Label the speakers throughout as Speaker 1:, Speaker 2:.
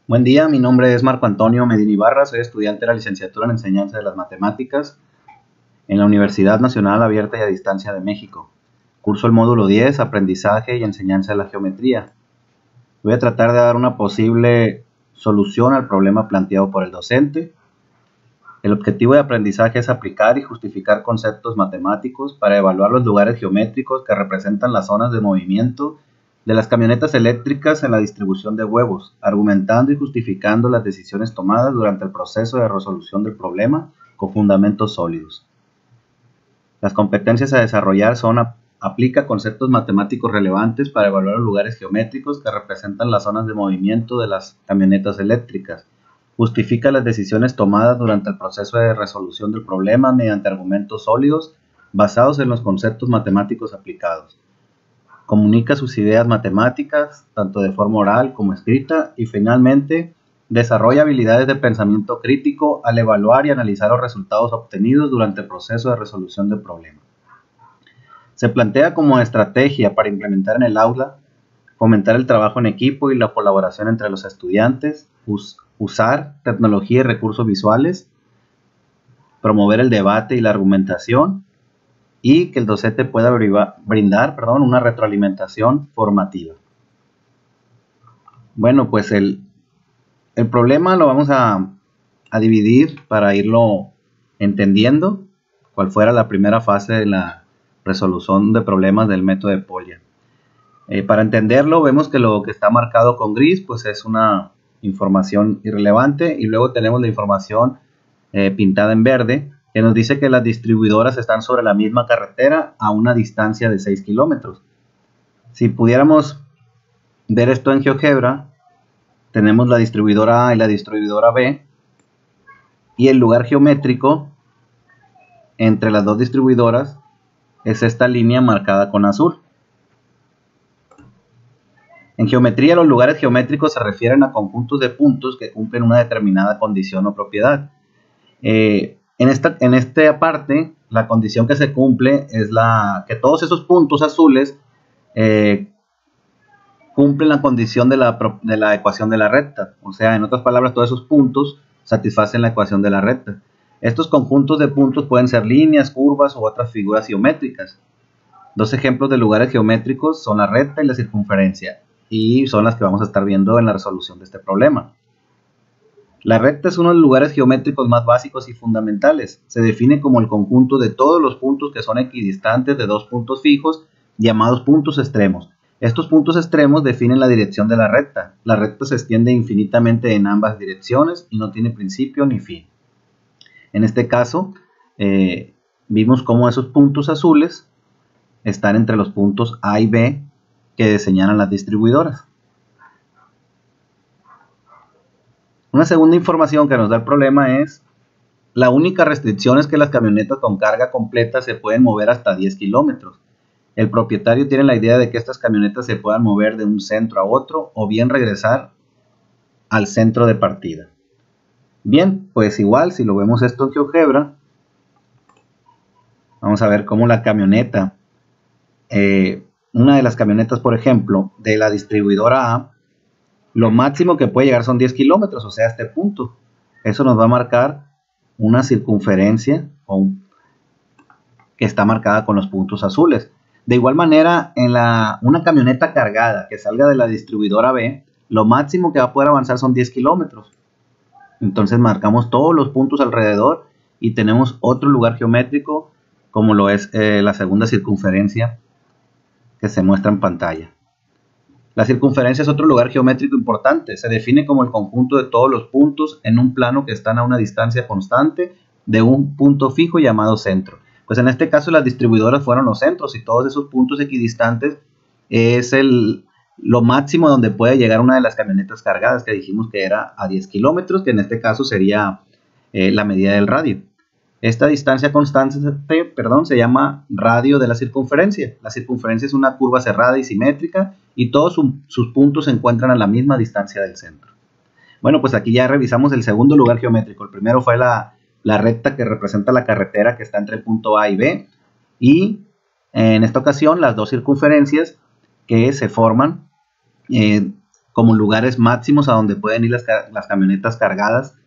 Speaker 1: Buen día, mi nombre es Marco Antonio Medina Ibarra, soy estudiante de la licenciatura en Enseñanza de las Matemáticas en la Universidad Nacional Abierta y a Distancia de México. Curso el módulo 10, Aprendizaje y Enseñanza de la Geometría. Voy a tratar de dar una posible solución al problema planteado por el docente. El objetivo de aprendizaje es aplicar y justificar conceptos matemáticos para evaluar los lugares geométricos que representan las zonas de movimiento de las camionetas eléctricas en la distribución de huevos, argumentando y justificando las decisiones tomadas durante el proceso de resolución del problema con fundamentos sólidos. Las competencias a desarrollar son aplica conceptos matemáticos relevantes para evaluar los lugares geométricos que representan las zonas de movimiento de las camionetas eléctricas. Justifica las decisiones tomadas durante el proceso de resolución del problema mediante argumentos sólidos basados en los conceptos matemáticos aplicados. Comunica sus ideas matemáticas, tanto de forma oral como escrita, y finalmente desarrolla habilidades de pensamiento crítico al evaluar y analizar los resultados obtenidos durante el proceso de resolución del problema. Se plantea como estrategia para implementar en el aula, fomentar el trabajo en equipo y la colaboración entre los estudiantes, usar tecnología y recursos visuales, promover el debate y la argumentación, y que el docente pueda brindar una retroalimentación formativa. Bueno, pues el problema lo vamos a dividir para irlo entendiendo, cuál fuera la primera fase de la resolución de problemas del método de Polya. Para entenderlo, vemos que lo que está marcado con gris pues es una información irrelevante, y luego tenemos la información pintada en verde, que nos dice que las distribuidoras están sobre la misma carretera a una distancia de 6 kilómetros. Si pudiéramos ver esto en GeoGebra, tenemos la distribuidora A y la distribuidora B, y el lugar geométrico entre las dos distribuidoras es esta línea marcada con azul. En geometría, los lugares geométricos se refieren a conjuntos de puntos que cumplen una determinada condición o propiedad. En esta parte, la condición que se cumple es que todos esos puntos azules cumplen la condición de la ecuación de la recta. O sea, en otras palabras, todos esos puntos satisfacen la ecuación de la recta. Estos conjuntos de puntos pueden ser líneas, curvas u otras figuras geométricas. Dos ejemplos de lugares geométricos son la recta y la circunferencia, y son las que vamos a estar viendo en la resolución de este problema. La recta es uno de los lugares geométricos más básicos y fundamentales. Se define como el conjunto de todos los puntos que son equidistantes de dos puntos fijos, llamados puntos extremos. Estos puntos extremos definen la dirección de la recta. La recta se extiende infinitamente en ambas direcciones y no tiene principio ni fin. En este caso, vimos cómo esos puntos azules están entre los puntos A y B que señalan las distribuidoras. Una segunda información que nos da el problema es: la única restricción es que las camionetas con carga completa se pueden mover hasta 10 kilómetros. El propietario tiene la idea de que estas camionetas se puedan mover de un centro a otro o bien regresar al centro de partida. Bien, pues igual si lo vemos esto en GeoGebra, vamos a ver cómo la camioneta, una de las camionetas, por ejemplo, de la distribuidora A, lo máximo que puede llegar son 10 kilómetros, o sea, este punto. Eso nos va a marcar una circunferencia que está marcada con los puntos azules. De igual manera, en una camioneta cargada que salga de la distribuidora B, lo máximo que va a poder avanzar son 10 kilómetros. Entonces marcamos todos los puntos alrededor y tenemos otro lugar geométrico, como lo es la segunda circunferencia que se muestra en pantalla. La circunferencia es otro lugar geométrico importante. Se define como el conjunto de todos los puntos en un plano que están a una distancia constante de un punto fijo llamado centro. Pues en este caso las distribuidoras fueron los centros, y todos esos puntos equidistantes es lo máximo donde puede llegar una de las camionetas cargadas, que dijimos que era a 10 kilómetros, que en este caso sería la medida del radio. Esta distancia constante, se llama radio de la circunferencia. La circunferencia es una curva cerrada y simétrica, y todos sus puntos se encuentran a la misma distancia del centro. Bueno, pues aquí ya revisamos el segundo lugar geométrico. El primero fue la recta que representa la carretera que está entre el punto A y B, y en esta ocasión las dos circunferencias que se forman como lugares máximos a donde pueden ir las camionetas cargadas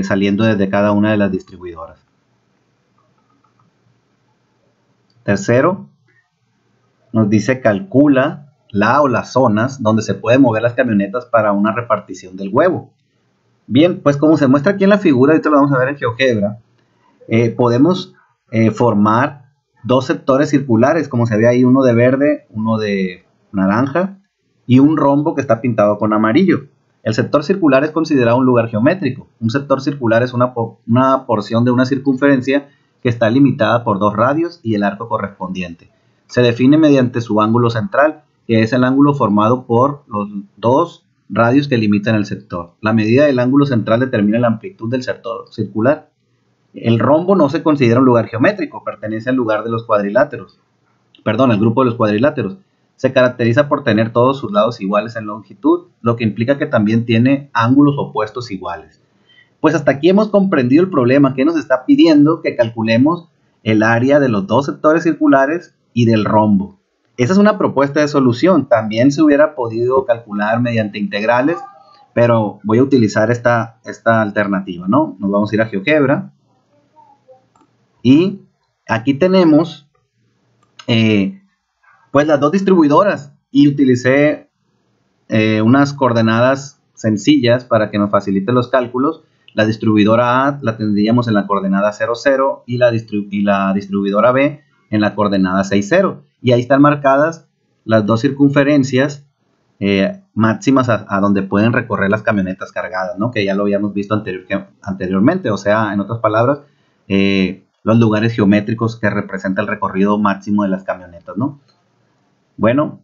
Speaker 1: saliendo desde cada una de las distribuidoras. Tercero, nos dice calcula la o las zonas donde se pueden mover las camionetas para una repartición del huevo. Bien, pues como se muestra aquí en la figura, ahorita lo vamos a ver en GeoGebra, podemos formar dos sectores circulares, como se ve ahí, uno de verde, uno de naranja y un rombo que está pintado con amarillo. El sector circular es considerado un lugar geométrico. Un sector circular es una porción de una circunferencia que está limitada por dos radios y el arco correspondiente. Se define mediante su ángulo central, que es el ángulo formado por los dos radios que limitan el sector. La medida del ángulo central determina la amplitud del sector circular. El rombo no se considera un lugar geométrico, pertenece al lugar de los cuadriláteros. Perdón, al grupo de los cuadriláteros. Se caracteriza por tener todos sus lados iguales en longitud, lo que implica que también tiene ángulos opuestos iguales. Pues hasta aquí hemos comprendido el problema que nos está pidiendo que calculemos el área de los dos sectores circulares y del rombo. Esa es una propuesta de solución. También se hubiera podido calcular mediante integrales, pero voy a utilizar esta alternativa, ¿no? Nos vamos a ir a GeoGebra y aquí tenemos pues las dos distribuidoras y utilicé unas coordenadas sencillas para que nos facilite los cálculos. La distribuidora A la tendríamos en la coordenada 0, 0 y la distribuidora B en la coordenada 6, 0. Y ahí están marcadas las dos circunferencias máximas a donde pueden recorrer las camionetas cargadas, ¿no? Que ya lo habíamos visto anteriormente. O sea, en otras palabras, los lugares geométricos que representan el recorrido máximo de las camionetas, ¿no? Bueno,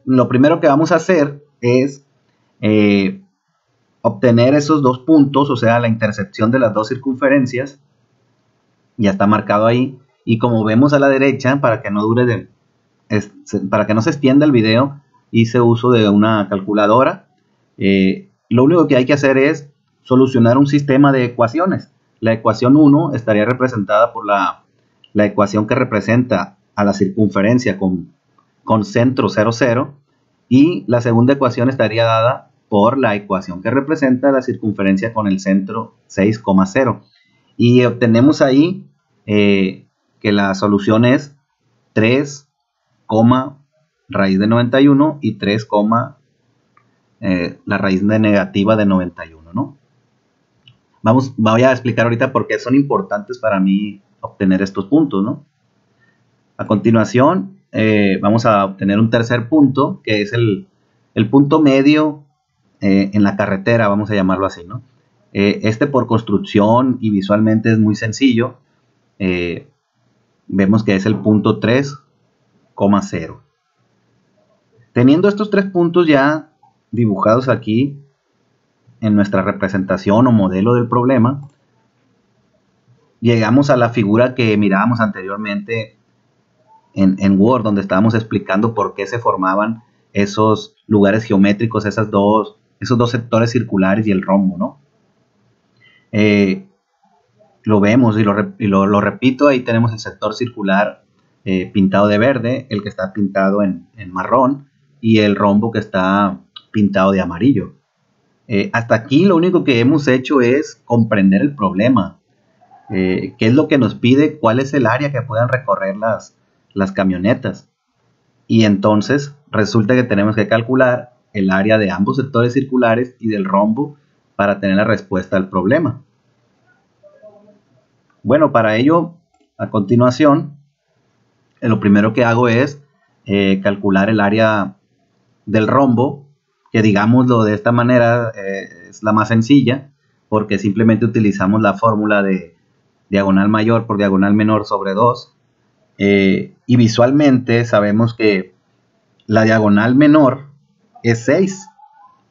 Speaker 1: lo primero que vamos a hacer es obtener esos dos puntos, o sea, la intersección de las dos circunferencias. Ya está marcado ahí. Y como vemos a la derecha, para que no se extienda el video, hice uso de una calculadora. Lo único que hay que hacer es solucionar un sistema de ecuaciones. La ecuación 1 estaría representada por la ecuación que representa a la circunferencia con centro 0, 0, y la segunda ecuación estaría dada por la ecuación que representa la circunferencia con el centro 6, 0. Y obtenemos ahí que la solución es 3, raíz de 91 y 3, la raíz de negativa de 91, ¿no? Voy a explicar ahorita por qué son importantes para mí obtener estos puntos, ¿no? A continuación, vamos a obtener un tercer punto, que es el punto medio en la carretera, vamos a llamarlo así, ¿no? Por construcción y visualmente es muy sencillo. Vemos que es el punto 3, 0. Teniendo estos tres puntos ya dibujados aquí en nuestra representación o modelo del problema, llegamos a la figura que mirábamos anteriormente en Word, donde estábamos explicando por qué se formaban esos lugares geométricos, esos dos sectores circulares y el rombo, ¿no? Lo vemos y lo repito, ahí tenemos el sector circular pintado de verde, el que está pintado en marrón y el rombo que está pintado de amarillo. Hasta aquí lo único que hemos hecho es comprender el problema. ¿Qué es lo que nos pide? ¿Cuál es el área que puedan recorrer las camionetas? Y entonces resulta que tenemos que calcular el área de ambos sectores circulares y del rombo para tener la respuesta al problema. Bueno, para ello, a continuación, lo primero que hago es calcular el área del rombo, que digámoslo de esta manera es la más sencilla, porque simplemente utilizamos la fórmula de diagonal mayor por diagonal menor sobre 2, y visualmente sabemos que la diagonal menor es 6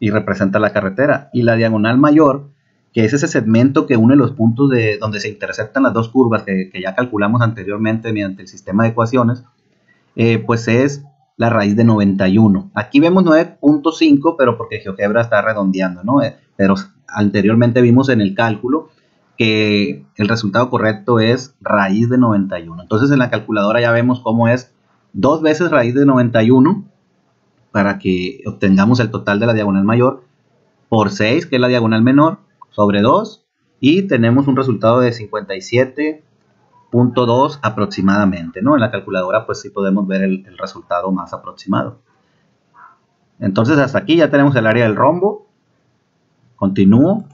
Speaker 1: y representa la carretera, y la diagonal mayor, que es ese segmento que une los puntos donde se intersectan las dos curvas que ya calculamos anteriormente mediante el sistema de ecuaciones, pues es la raíz de 91. Aquí vemos 9.5, pero porque GeoGebra está redondeando, ¿no? Pero anteriormente vimos en el cálculo que el resultado correcto es raíz de 91. Entonces en la calculadora ya vemos cómo es 2 veces raíz de 91 para que obtengamos el total de la diagonal mayor por 6, que es la diagonal menor, sobre 2, y tenemos un resultado de 57.2 aproximadamente, ¿no? En la calculadora pues sí podemos ver el resultado más aproximado. Entonces hasta aquí ya tenemos el área del rombo. Continúo.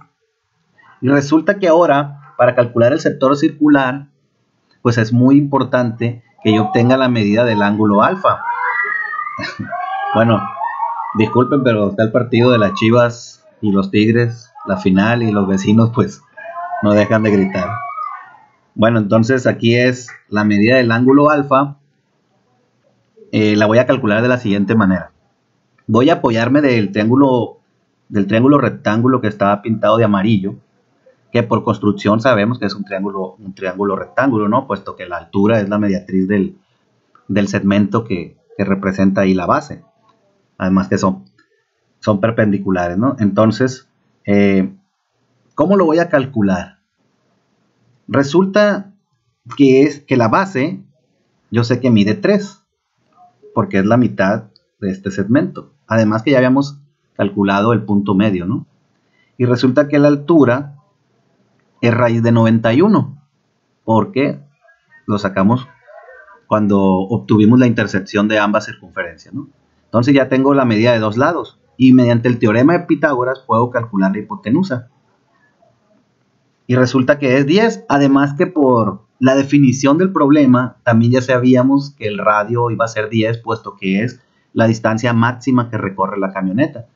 Speaker 1: Y resulta que ahora, para calcular el sector circular, pues es muy importante que yo obtenga la medida del ángulo alfa. Bueno, disculpen, pero está el partido de las Chivas y los Tigres, la final, y los vecinos pues no dejan de gritar. Bueno, entonces aquí es la medida del ángulo alfa. La voy a calcular de la siguiente manera. Voy a apoyarme del triángulo rectángulo que estaba pintado de amarillo, que por construcción sabemos que es un triángulo rectángulo, ¿no? Puesto que la altura es la mediatriz del segmento que representa ahí la base. Además que son perpendiculares, ¿no? Entonces, ¿cómo lo voy a calcular? Resulta que la base, yo sé que mide 3, porque es la mitad de este segmento. Además que ya habíamos calculado el punto medio, ¿no? Y resulta que la altura es raíz de 91, porque lo sacamos cuando obtuvimos la intersección de ambas circunferencias, ¿no? Entonces ya tengo la medida de dos lados, y mediante el teorema de Pitágoras puedo calcular la hipotenusa. Y resulta que es 10, además que por la definición del problema también ya sabíamos que el radio iba a ser 10, puesto que es la distancia máxima que recorre la camioneta.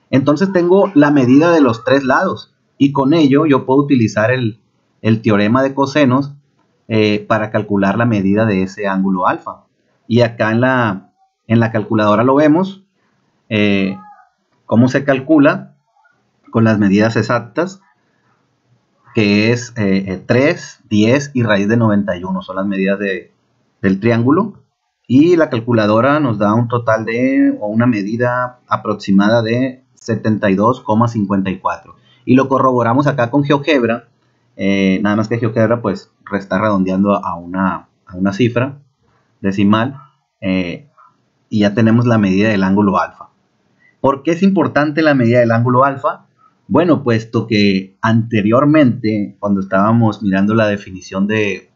Speaker 1: Entonces tengo la medida de los tres lados, y con ello yo puedo utilizar el teorema de cosenos para calcular la medida de ese ángulo alfa. Y acá en la calculadora lo vemos, cómo se calcula con las medidas exactas, que es 3, 10 y raíz de 91, son las medidas del triángulo. Y la calculadora nos da un total o una medida aproximada de 72,54. Y lo corroboramos acá con GeoGebra. Nada más que GeoGebra pues está redondeando a una cifra decimal. Y ya tenemos la medida del ángulo alfa. ¿Por qué es importante la medida del ángulo alfa? Bueno, puesto que anteriormente, cuando estábamos mirando la definición del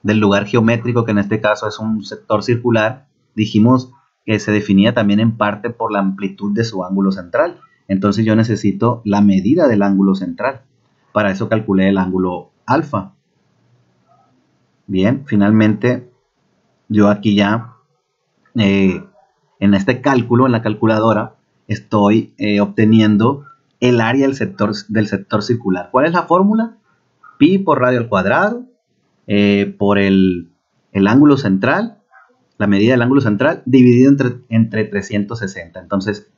Speaker 1: lugar geométrico, que en este caso es un sector circular, dijimos que se definía también en parte por la amplitud de su ángulo central. Entonces yo necesito la medida del ángulo central. Para eso calculé el ángulo alfa. Bien, finalmente yo aquí ya, en este cálculo, en la calculadora, estoy obteniendo el área del sector circular. ¿Cuál es la fórmula? Pi por radio al cuadrado, por el ángulo central, la medida del ángulo central, dividido entre 360. Entonces,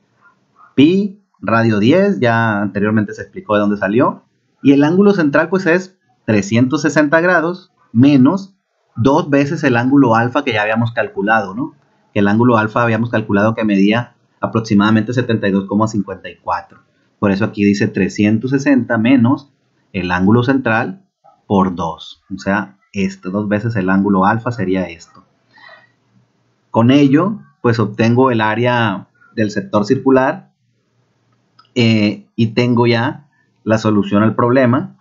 Speaker 1: pi radio 10, ya anteriormente se explicó de dónde salió. Y el ángulo central pues es 360 grados menos 2 veces el ángulo alfa que ya habíamos calculado, ¿no? Que el ángulo alfa habíamos calculado que medía aproximadamente 72,54. Por eso aquí dice 360 menos el ángulo central por 2. O sea, 2 veces el ángulo alfa sería esto. Con ello, pues obtengo el área del sector circular y tengo ya la solución al problema.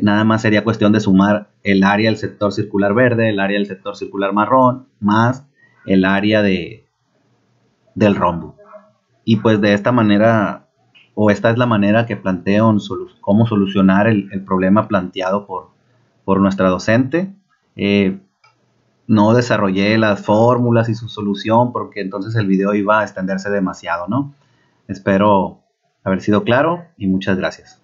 Speaker 1: Nada más sería cuestión de sumar el área del sector circular verde, el área del sector circular marrón, más el área del rombo. Y pues de esta manera, o esta es la manera que planteo cómo solucionar el problema planteado por nuestra docente. No desarrollé las fórmulas y su solución porque entonces el video iba a extenderse demasiado, ¿no? Espero haber sido claro y muchas gracias.